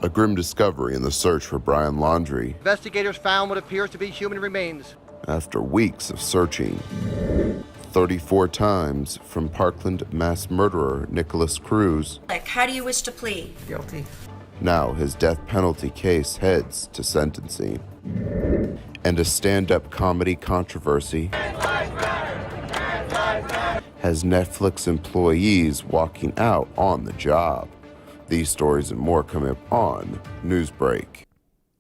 A grim discovery in the search for Brian Laundrie. Investigators found what appears to be human remains. After weeks of searching, 34 times from Parkland mass murderer Nicholas Cruz. How do you wish to plead? Guilty. Now his death penalty case heads to sentencing. And a stand-up comedy controversy has Netflix employees walking out on the job. These stories and more coming up on Newsbreak.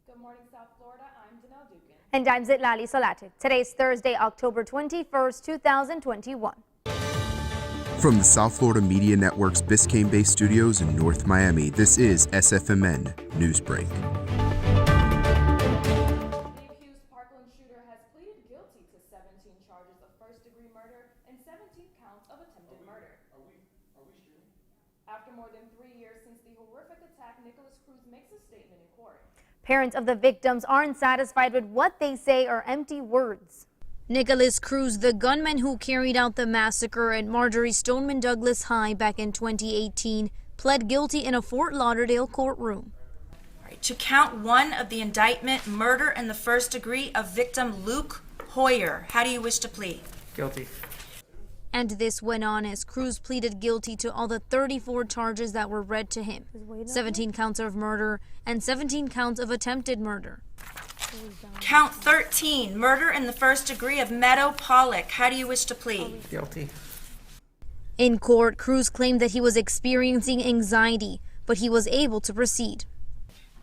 Good morning, South Florida. I'm Danelle Dugan. And I'm Zitlali Salatic. Today's Thursday, October 21st, 2021. From the South Florida Media Network's Biscayne-based studios in North Miami, this is SFMN Newsbreak. Guilty to 17 charges of first-degree murder and 17 counts of attempted murder. Are we streaming? After more than 3 years since the horrific attack, Nicholas Cruz makes a statement in court. Parents of the victims aren't satisfied with what they say are empty words. Nicholas Cruz, the gunman who carried out the massacre at Marjorie Stoneman Douglas High back in 2018, pled guilty in a Fort Lauderdale courtroom. To count 1 of the indictment, murder in the first degree of victim Luke Hoyer. How do you wish to plead? Guilty. And this went on as Cruz pleaded guilty to all the 34 charges that were read to him. 17 counts of murder and 17 counts of attempted murder. Count 13, murder in the first degree of Meadow Pollock. How do you wish to plead? Guilty. In court, Cruz claimed that he was experiencing anxiety, but he was able to proceed.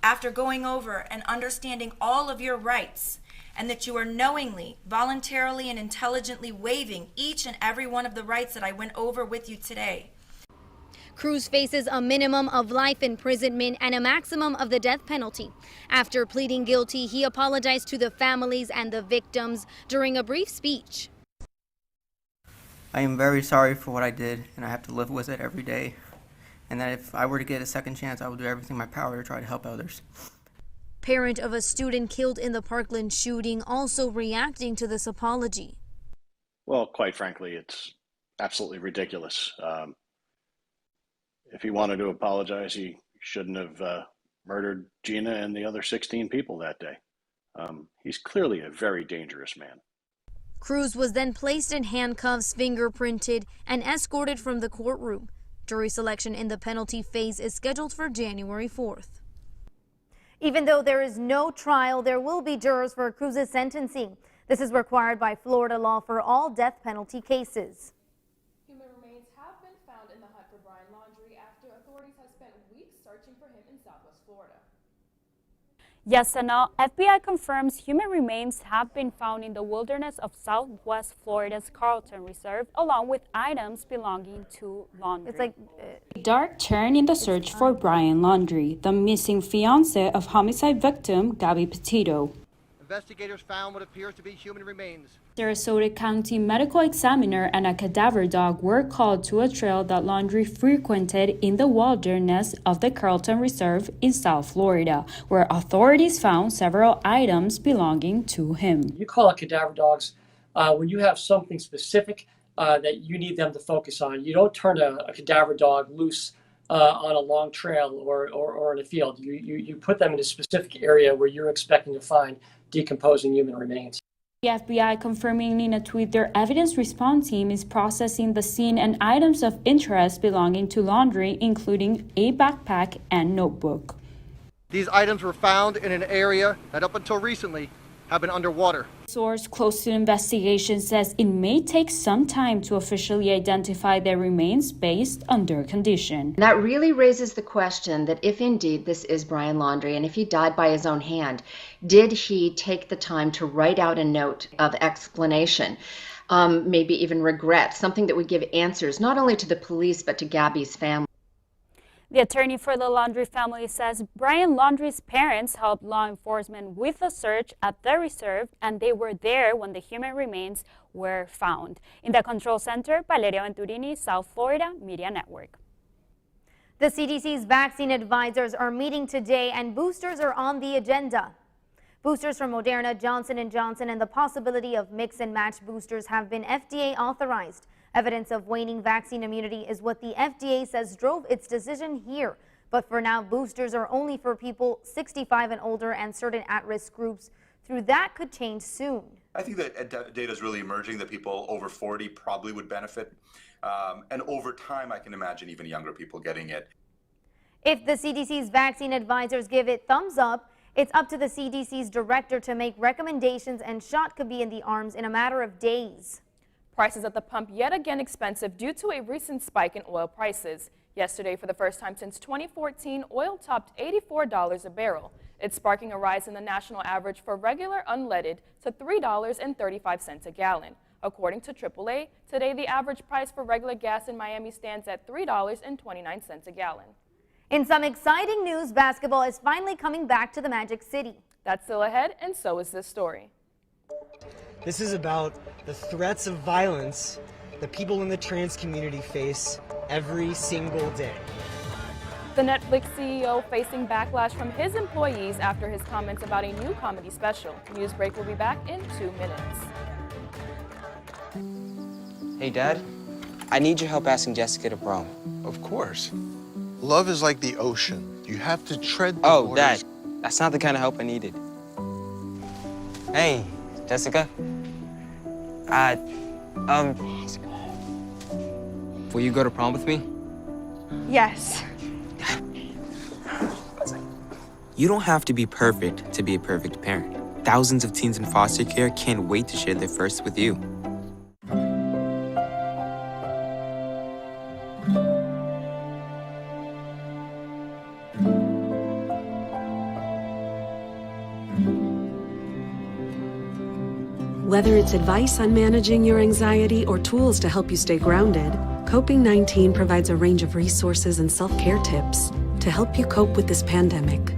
After going over and understanding all of your rights, and that you are knowingly, voluntarily, and intelligently waiving each and every one of the rights that I went over with you today. Cruz faces a minimum of life imprisonment and a maximum of the death penalty. After pleading guilty, he apologized to the families and the victims during a brief speech. I am very sorry for what I did, and I have to live with it every day. And that if I were to get a second chance, I will do everything in my power to try to help others. Parent of a student killed in the Parkland shooting also reacting to this apology. Well, quite frankly, it's absolutely ridiculous. If he wanted to apologize, he shouldn't have murdered Gina and the other 16 people that day. He's clearly a very dangerous man. Cruz was then placed in handcuffs, fingerprinted, and escorted from the courtroom. Jury selection in the penalty phase is scheduled for January 4th. Even though there is no trial, there will be jurors for Cruz's sentencing. This is required by Florida law for all death penalty cases. Human remains have been found in the hunt for Brian Laundrie after authorities have spent weeks searching for him in Southwest Florida. Yes, Anna, FBI confirms human remains have been found in the wilderness of Southwest Florida's Carlton Reserve, along with items belonging to Laundrie. It's like a dark turn in the search for Brian Laundrie, the missing fiancé of homicide victim Gabby Petito. Investigators found what appears to be human remains. Sarasota County medical examiner and a cadaver dog were called to a trail that Laundrie frequented in the wilderness of the Carlton Reserve in South Florida, where authorities found several items belonging to him. You call it cadaver dogs when you have something specific that you need them to focus on. You don't turn a cadaver dog loose on a long trail or in a field. You put them in a specific area where you're expecting to find decomposing human remains. The FBI confirming in a tweet their evidence response team is processing the scene and items of interest belonging to Laundrie, including a backpack and notebook. These items were found in an area that up until recently have been underwater. A source close to the investigation says it may take some time to officially identify their remains based on their condition. That really raises the question that if indeed this is Brian Laundrie and if he died by his own hand, did he take the time to write out a note of explanation, maybe even regret, something that would give answers not only to the police but to Gabby's family? The attorney for the Laundrie family says Brian Laundrie's parents helped law enforcement with the search at the reserve, and they were there when the human remains were found. In the control center, Valeria Venturini, South Florida Media Network. The CDC's vaccine advisors are meeting today and boosters are on the agenda. Boosters from Moderna, Johnson & Johnson, and the possibility of mix and match boosters have been FDA authorized. Evidence of waning vaccine immunity is what the FDA says drove its decision here. But for now, boosters are only for people 65 and older and certain at-risk groups. Through that could change soon. I think that data is really emerging that people over 40 probably would benefit. And over time, I can imagine even younger people getting it. If the CDC's vaccine advisors give it thumbs up, it's up to the CDC's director to make recommendations, and shot could be in the arms in a matter of days. Prices at the pump yet again expensive due to a recent spike in oil prices. Yesterday, for the first time since 2014, oil topped $84 a barrel. It's sparking a rise in the national average for regular unleaded to $3.35 a gallon. According to AAA, today the average price for regular gas in Miami stands at $3.29 a gallon. In some exciting news, basketball is finally coming back to the Magic City. That's still ahead, and so is this story. This is about the threats of violence that people in the trans community face every single day. The Netflix CEO facing backlash from his employees after his comments about a new comedy special. Newsbreak will be back in 2 minutes. Hey, Dad. I need your help asking Jessica to prom. Of course. Love is like the ocean. You have to tread the Oh, waters. Dad. That's not the kind of help I needed. Hey, Jessica. Will you go to prom with me? Yes. You don't have to be perfect to be a perfect parent. Thousands of teens in foster care can't wait to share their first with you. Whether it's advice on managing your anxiety or tools to help you stay grounded, Coping-19 provides a range of resources and self-care tips to help you cope with this pandemic.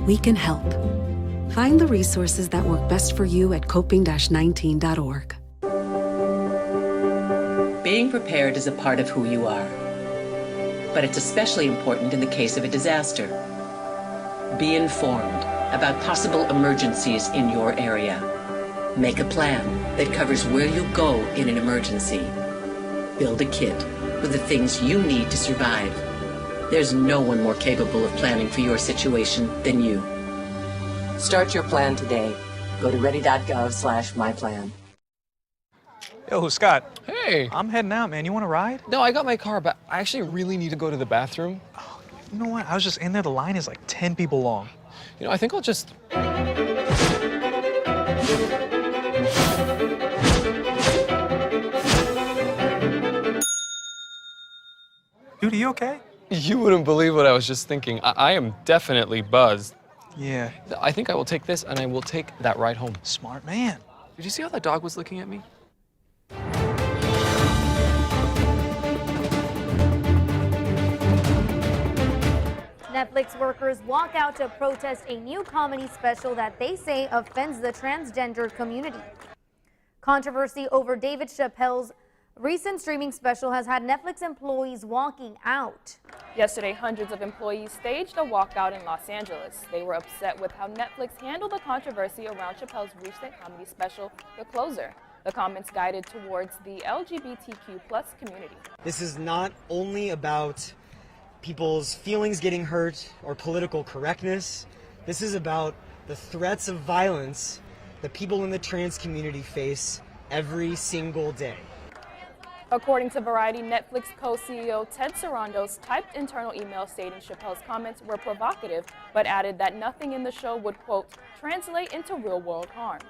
We can help. Find the resources that work best for you at coping-19.org. Being prepared is a part of who you are, but it's especially important in the case of a disaster. Be informed about possible emergencies in your area. Make a plan that covers where you go in an emergency. Build a kit with the things you need to survive. There's no one more capable of planning for your situation than you. Start your plan today. Go to ready.gov/myplan. Yo, Scott. Hey. I'm heading out, man. You want to ride? No, I got my car, but I actually really need to go to the bathroom. Oh, you know what? I was just in there. The line is like 10 people long. You know, I think I'll just... Dude, are you okay? You wouldn't believe what I was just thinking. I am definitely buzzed. Yeah. I think I will take this, and I will take that ride home. Smart man. Did you see how that dog was looking at me? Netflix workers walk out to protest a new comedy special that they say offends the transgender community. Controversy over David Chappelle's recent streaming special has had Netflix employees walking out. Yesterday, hundreds of employees staged a walkout in Los Angeles. They were upset with how Netflix handled the controversy around Chappelle's recent comedy special, The Closer. The comments guided towards the LGBTQ+ community. This is not only about people's feelings getting hurt or political correctness. This is about the threats of violence that people in the trans community face every single day. According to Variety, Netflix co-CEO Ted Sarandos typed internal email stating Chappelle's comments were provocative, but added that nothing in the show would, quote, translate into real-world harm.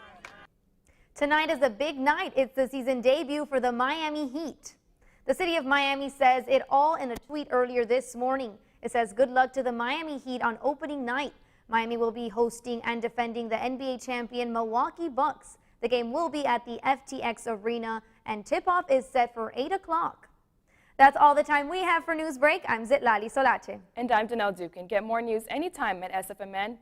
Tonight is a big night. It's the season debut for the Miami Heat. The city of Miami says it all in a tweet earlier this morning. It says, good luck to the Miami Heat on opening night. Miami will be hosting and defending the NBA champion Milwaukee Bucks. The game will be at the FTX Arena, and tip-off is set for 8 o'clock. That's all the time we have for Newsbreak. I'm Zitlali Solache. And I'm Danelle Dukin. Get more news anytime at sfmn.fiu.edu.